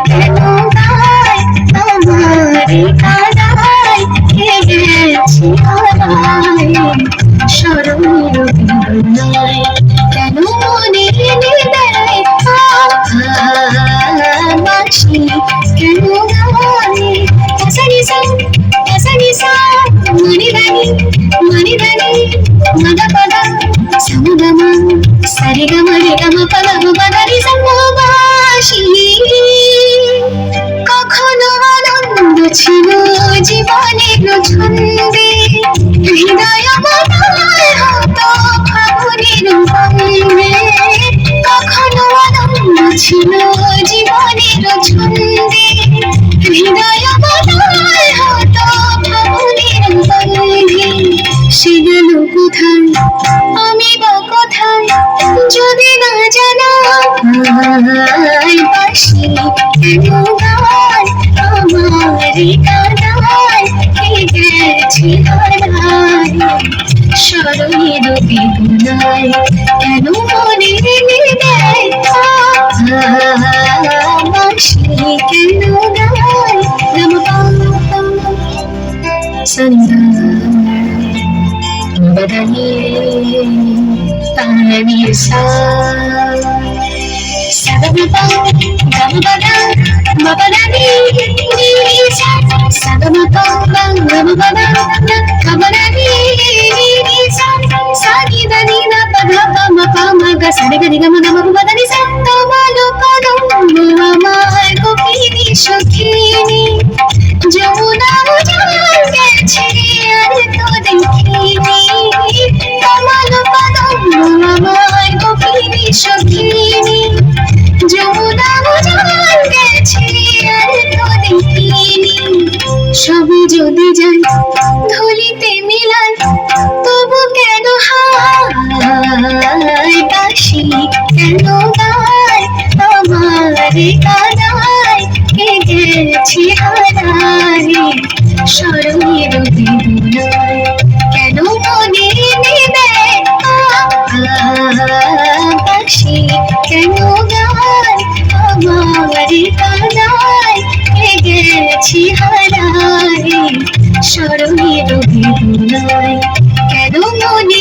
কেন গায় আমারে কাদায় গেছি হারায় স্মরণের বেদনায় কেন মনে এনে দেয় বাঁশি কেন গায় সা মনি ধানি মদ পদ সমগম সরি গম রে গম পদ পদারি সমবাসি কখনো আনন্দ ছিল জীবনের ছন্দে হৃদয় বদলায় হতো ফাগুনের বন্দে কখনো আনন্দ ছিল জীবনের ছন্দে হৃদয় বদলায় হতো ফাগুনের বন্দে সে গেল কোথায় আমি বা কোথায় যদি না জানাই বাঁশি কেন গায় আমারে কাদায় গেছি হারায় স্মরণের বেদনায় কেন মনে এনে দেয় বাঁশি কেন গায় গম পম সন্ধ্যা বদনি পানি সা সগম পম গম পদ মপদানি সা সগম পম গম পদ মপদানি সা সানি దని న పద పమ పమ గ సరి గరి గమ గమ పదని సా তোমালো করো আমার গোপিনী সখিনী যমুনা উজান গেছে আর তো দেখিনি তোমালো কদম আমার গোপিনী সখিনী যমুনা উজান গেছে আর তো দেখিনি সবই যদি যাই ধুলিতে মিলাই তবু কেন হায় বাঁশি কেন গায় আমারে কাদায় গেছি হারায় স্মরণের বেদনায় কেন মনে এনে দেয় বাঁশি কেন গায় আমারে কাদায় গেছি হারায় স্মরণের বেদনায় কেন মনে